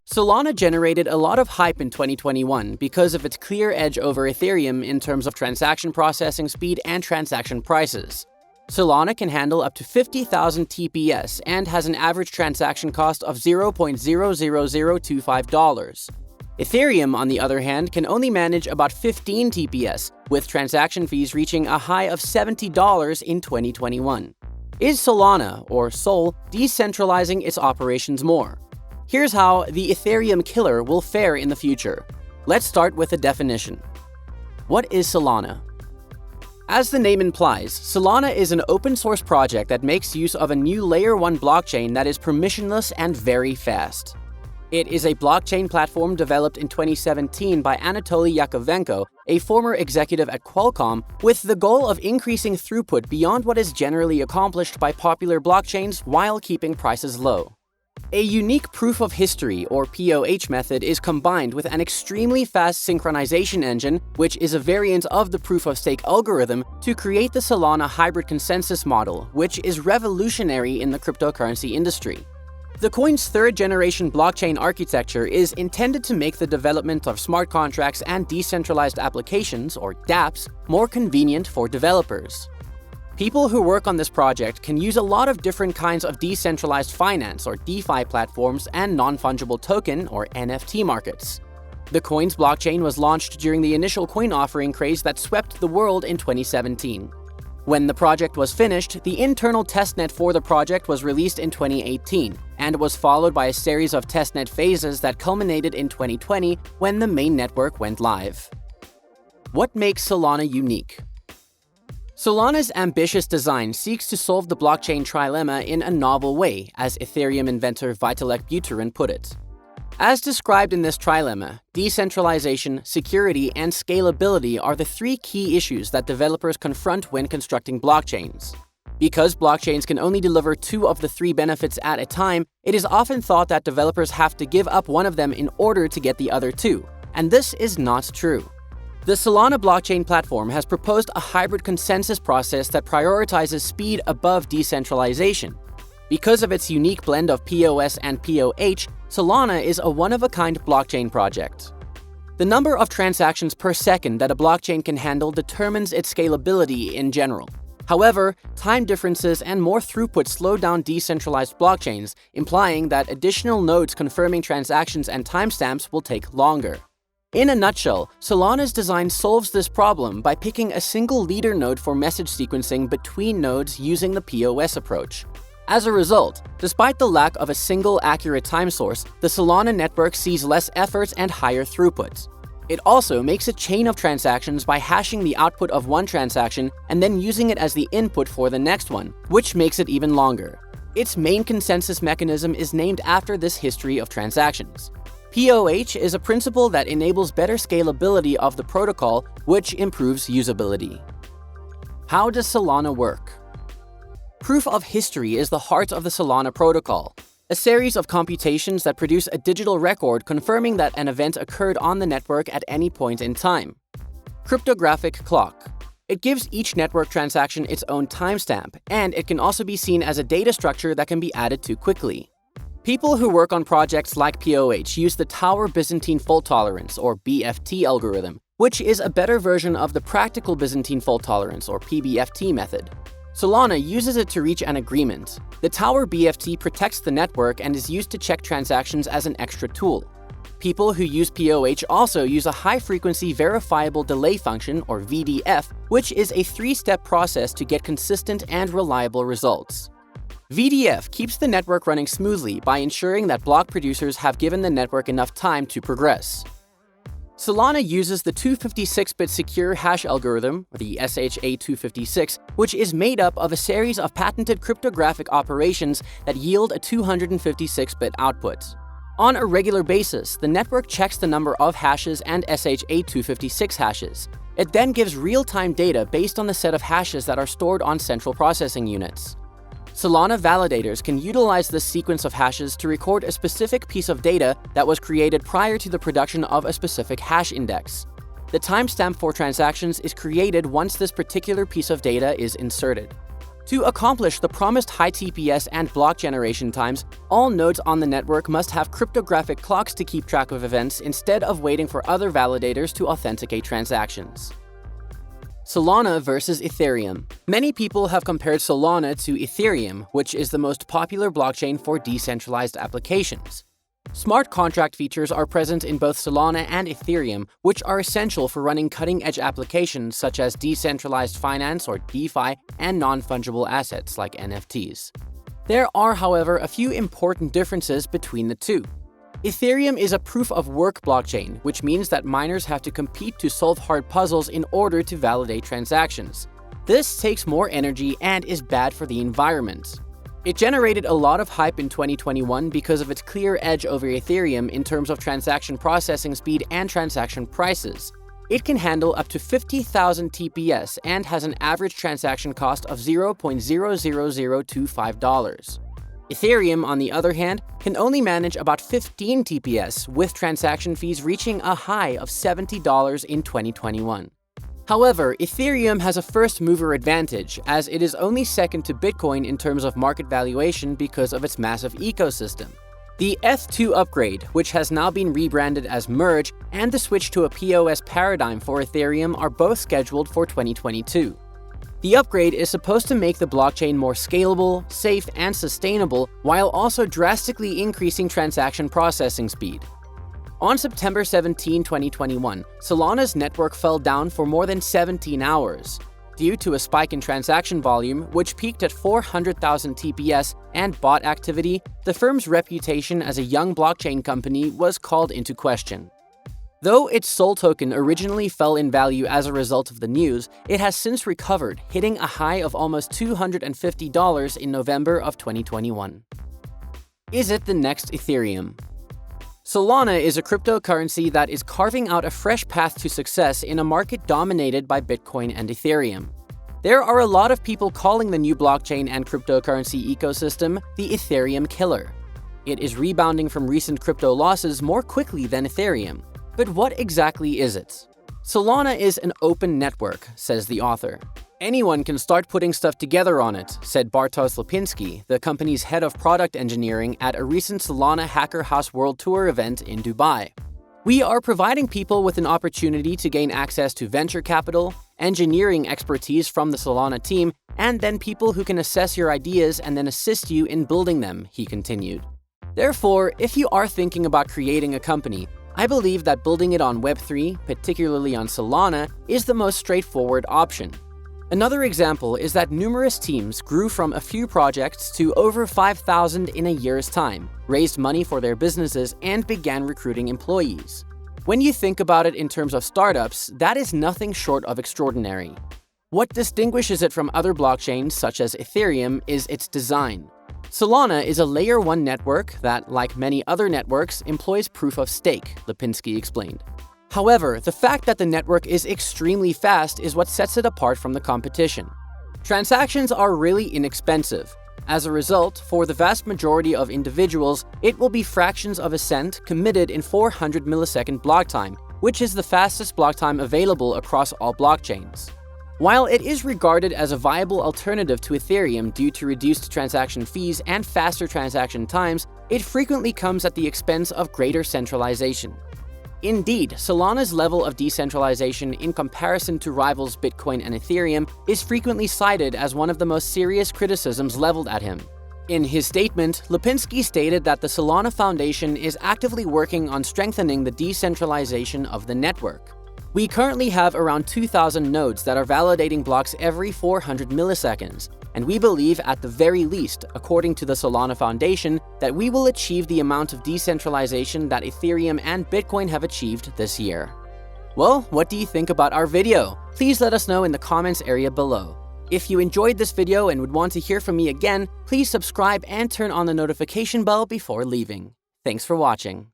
Solana generated a lot of hype in 2021 because of its clear edge over Ethereum in terms of transaction processing speed and transaction prices. Solana can handle up to 50,000 TPS and has an average transaction cost of $0.00025. Ethereum, on the other hand, can only manage about 15 TPS, with transaction fees reaching a high of $70 in 2021. Is Solana, or Sol, decentralizing its operations more? Here's how the Ethereum killer will fare in the future. Let's start with a definition. What is Solana? As the name implies, Solana is an open-source project that makes use of a new Layer 1 blockchain that is permissionless and very fast. It is a blockchain platform developed in 2017 by Anatoly Yakovenko, a former executive at Qualcomm, with the goal of increasing throughput beyond what is generally accomplished by popular blockchains while keeping prices low. A unique proof of history, or POH method, is combined with an extremely fast synchronization engine, which is a variant of the proof-of-stake algorithm, to create the Solana hybrid consensus model, which is revolutionary in the cryptocurrency industry. The coin's third-generation blockchain architecture is intended to make the development of smart contracts and decentralized applications, or dApps, more convenient for developers. People who work on this project can use a lot of different kinds of decentralized finance, or DeFi platforms, and non-fungible token, or NFT markets. The coin's blockchain was launched during the initial coin offering craze that swept the world in 2017. When the project was finished, the internal testnet for the project was released in 2018, and was followed by a series of testnet phases that culminated in 2020 when the main network went live. What makes Solana unique? Solana's ambitious design seeks to solve the blockchain trilemma in a novel way, as Ethereum inventor Vitalik Buterin put it. As described in this trilemma, decentralization, security, and scalability are the three key issues that developers confront when constructing blockchains. Because blockchains can only deliver two of the three benefits at a time, it is often thought that developers have to give up one of them in order to get the other two, and this is not true. The Solana blockchain platform has proposed a hybrid consensus process that prioritizes speed above decentralization. Because of its unique blend of POS and POH, Solana is a one-of-a-kind blockchain project. The number of transactions per second that a blockchain can handle determines its scalability in general. However, time differences and more throughput slow down decentralized blockchains, implying that additional nodes confirming transactions and timestamps will take longer. In a nutshell, Solana's design solves this problem by picking a single leader node for message sequencing between nodes using the POS approach. As a result, despite the lack of a single accurate time source, the Solana network sees less effort and higher throughput. It also makes a chain of transactions by hashing the output of one transaction and then using it as the input for the next one, which makes it even longer. Its main consensus mechanism is named after this history of transactions. POH is a principle that enables better scalability of the protocol, which improves usability. How does Solana work? Proof of history is the heart of the Solana protocol, a series of computations that produce a digital record confirming that an event occurred on the network at any point in time. Cryptographic clock. It gives each network transaction its own timestamp, and it can also be seen as a data structure that can be added to quickly. People who work on projects like POH use the Tower Byzantine fault tolerance, or BFT algorithm, which is a better version of the practical Byzantine fault tolerance, or PBFT method. Solana uses it to reach an agreement. The Tower BFT protects the network and is used to check transactions as an extra tool. People who use POH also use a high-frequency verifiable delay function, or VDF, which is a three-step process to get consistent and reliable results. VDF keeps the network running smoothly by ensuring that block producers have given the network enough time to progress. Solana uses the 256-bit secure hash algorithm, or the SHA-256, which is made up of a series of patented cryptographic operations that yield a 256-bit output. On a regular basis, the network checks the number of hashes and SHA-256 hashes. It then gives real-time data based on the set of hashes that are stored on central processing units. Solana validators can utilize this sequence of hashes to record a specific piece of data that was created prior to the production of a specific hash index. The timestamp for transactions is created once this particular piece of data is inserted. To accomplish the promised high TPS and block generation times, all nodes on the network must have cryptographic clocks to keep track of events instead of waiting for other validators to authenticate transactions. Solana versus Ethereum. Many people have compared Solana to Ethereum, which is the most popular blockchain for decentralized applications. Smart contract features are present in both Solana and Ethereum, which are essential for running cutting-edge applications such as decentralized finance or DeFi and non-fungible assets like NFTs. There are, however, a few important differences between the two. Ethereum is a proof-of-work blockchain, which means that miners have to compete to solve hard puzzles in order to validate transactions. This takes more energy and is bad for the environment. It generated a lot of hype in 2021 because of its clear edge over Ethereum in terms of transaction processing speed and transaction prices. It can handle up to 50,000 TPS and has an average transaction cost of $0.00025. Ethereum, on the other hand, can only manage about 15 TPS, with transaction fees reaching a high of $70 in 2021. However, Ethereum has a first-mover advantage, as it is only second to Bitcoin in terms of market valuation because of its massive ecosystem. The ETH2 upgrade, which has now been rebranded as Merge, and the switch to a POS paradigm for Ethereum are both scheduled for 2022. The upgrade is supposed to make the blockchain more scalable, safe, and sustainable, while also drastically increasing transaction processing speed. On September 17, 2021, Solana's network fell down for more than 17 hours. Due to a spike in transaction volume, which peaked at 400,000 TPS, and bot activity, the firm's reputation as a young blockchain company was called into question. Though its SOL token originally fell in value as a result of the news, it has since recovered, hitting a high of almost $250 in November of 2021. Is it the next Ethereum? Solana is a cryptocurrency that is carving out a fresh path to success in a market dominated by Bitcoin and Ethereum. There are a lot of people calling the new blockchain and cryptocurrency ecosystem the Ethereum killer. It is rebounding from recent crypto losses more quickly than Ethereum. But what exactly is it? Solana is an open network, says the author. Anyone can start putting stuff together on it, said Bartosz Lipinski, the company's head of product engineering at a recent Solana Hacker House World Tour event in Dubai. We are providing people with an opportunity to gain access to venture capital, engineering expertise from the Solana team, and then people who can assess your ideas and then assist you in building them, he continued. Therefore, if you are thinking about creating a company, I believe that building it on Web3, particularly on Solana, is the most straightforward option. Another example is that numerous teams grew from a few projects to over 5,000 in a year's time, raised money for their businesses, and began recruiting employees. When you think about it in terms of startups, that is nothing short of extraordinary. What distinguishes it from other blockchains such as Ethereum is its design. Solana is a Layer 1 network that, like many other networks, employs proof of stake, Lipinski explained. However, the fact that the network is extremely fast is what sets it apart from the competition. Transactions are really inexpensive. As a result, for the vast majority of individuals, it will be fractions of a cent committed in 400 millisecond block time, which is the fastest block time available across all blockchains. While it is regarded as a viable alternative to Ethereum due to reduced transaction fees and faster transaction times, it frequently comes at the expense of greater centralization. Indeed, Solana's level of decentralization in comparison to rivals Bitcoin and Ethereum is frequently cited as one of the most serious criticisms leveled at him. In his statement, Lipinski stated that the Solana Foundation is actively working on strengthening the decentralization of the network. We currently have around 2,000 nodes that are validating blocks every 400 milliseconds, and we believe at the very least, according to the Solana Foundation, that we will achieve the amount of decentralization that Ethereum and Bitcoin have achieved this year. Well, what do you think about our video? Please let us know in the comments area below. If you enjoyed this video and would want to hear from me again, please subscribe and turn on the notification bell before leaving. Thanks for watching.